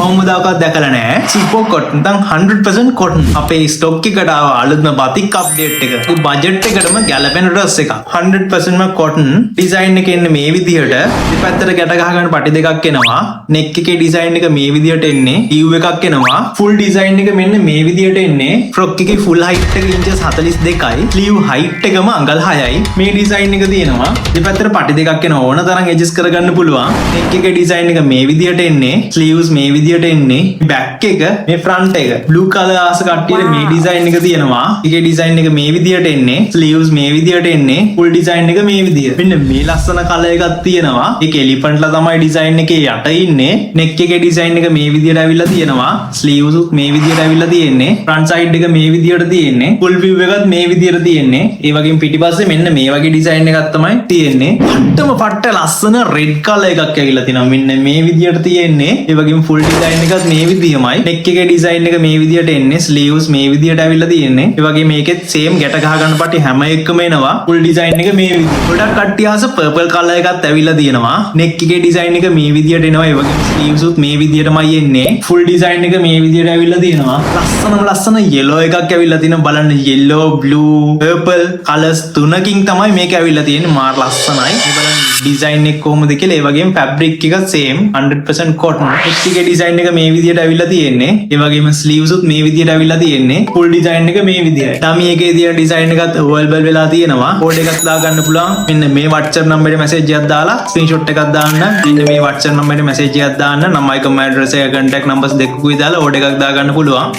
කවමදාකත් දැකලා නැහැ. සුපර් කොටන් නැත්නම් 100% කොටන්. අපේ ස්ටොක් එකට ආව අලුත්ම බතික් අප්ඩේට් එක. ඒ බජට් එකටම ගැලපෙන ඩ්‍රස් එකක්. 100%ම කොටන්. ඩිසයින් එක එන්නේ මේ විදිහට. දෙපැත්තට ගැට ගහගන්න පටි දෙකක් එනවා. නෙක් එකේ ඩිසයින් එක මේ විදිහට එන්නේ. ටියුබ් එකක් එනවා. ෆුල් ඩිසයින් එක මෙන්න මේ විදිහට එන්නේ. ෆ්‍රොක් එකේ ෆුල් හයිට් එක ඉන්චස් 42යි. ස්ලීව් හයිට් එකම අඟල් 6යි. මේ ඩිසයින් එක තියෙනවා. දෙපැත්තට පටි දෙකක් එනවා. ඕන තරම් ඇඩ්ජස්ට් කරගන්න පුළුවන්. නෙක් එකේ ඩිසයින් එක මේ විදිහට එන්නේ. ස්ලීව්ස් මේ විදිහට එන්නේ. බැක් එක මේ ෆ්‍රන්ට් එක බ්ලූ කලර් ආස කට්ටියට මේ ඩිසයින් එක තියෙනවා. ඒකේ ඩිසයින් එක මේ විදිහට එන්නේ. ස්ලීව්ස් මේ විදිහට එන්නේ. ෆුල් ඩිසයින් එක මේ විදිහට. මෙන්න මේ ලස්සන කලර් එකක් තියෙනවා. ඒක එලිෆන්ට්ලා තමයි ඩිසයින් එකේ යට ඉන්නේ. නෙක් එකේ ඩිසයින් එක මේ විදිහට ඇවිල්ලා තියෙනවා. ස්ලීව්ස් මේ විදිහට ඇවිල්ලා තියෙන්නේ. ෆ්‍රන්ට් සයිඩ් එක මේ විදිහට තියෙන්නේ. ෆුල් view එකත් මේ විදිහට තියෙන්නේ. ඒ වගේම පිටිපස්සේ මෙන්න මේ වගේ ඩිසයින් එකක් තමයි තියෙන්නේ. පට්ටම පට්ට ලස්සන රෙඩ් කලර් එකක් ඇවිල්ලා තියෙනවා. මෙන්න මේ විදිහට තියෙන්නේ. ඒ වගේම ෆුල් ඩිසයින් එකත් මේ විදිහමයි. නෙක් එකේ ඩිසයින් එක මේ විදිහට එන්නේ. ස්ලීව්ස් මේ විදිහට ඇවිල්ලා තියෙන්නේ. ඒ වගේම මේකෙත් සේම් ගැට ගහ ගන්න පටි හැම එකම එනවා. ෆුල් ඩිසයින් එක මේ විදිහට. ගොඩක් කට්ටිය ආස පර්පල් කලර් එකත් ඇවිල්ලා තියෙනවා. නෙක් එකේ ඩිසයින් එක මේ විදිහට එනවා. ඒ වගේම ස්ලීව්ස් උත් මේ විදිහටමයි එන්නේ. ෆුල් ඩිසයින් එක මේ විදිහට ඇවිල්ලා තියෙනවා. ලස්සන යෙලෝ එකක් ඇවිල්ලා තියෙනවා. බලන්න යෙලෝ, බ්ලූ, පර්පල් කලර්ස් තුනකින් තමයි මේක ඇවිල්ලා තියෙන්නේ. මාර ලස්සනයි. මේ බලන්න ඩිසයින් එක කොහොමද කියලා. ඒ වගේම ෆැබ්‍රික් එක සේම් 100% cotton. නෙක් එකේ ඩිසයින් එක මේ විදිහට ඇවිල්ලා තියෙන්නේ. ඒ වගේම ස්ලීව්ස් උත් මේ විදිහට ඇවිල්ලා තියෙන්නේ. ෆුල් ඩිසයින් එක මේ විදිහයි. ටමි එකේ තියෙන ඩිසයින් එකත් ඕවල් වෙලා තියෙනවා. කෝඩ් එකක් දාගන්න පුළුවන්. මෙන්න මේ WhatsApp නම්බරේ මැසේජ් එකක් දාලා ස්ක්‍රීන්ෂොට් එකක් දාන්න. මෙන්න මේ WhatsApp නම්බරේ මැසේජ් එකක් දාන්න. නම්මයි කම ඇඩ්‍රස් එක contact numbers දෙකකුයි දාලා ඕඩ් එකක් දාගන්න පුළුවන්.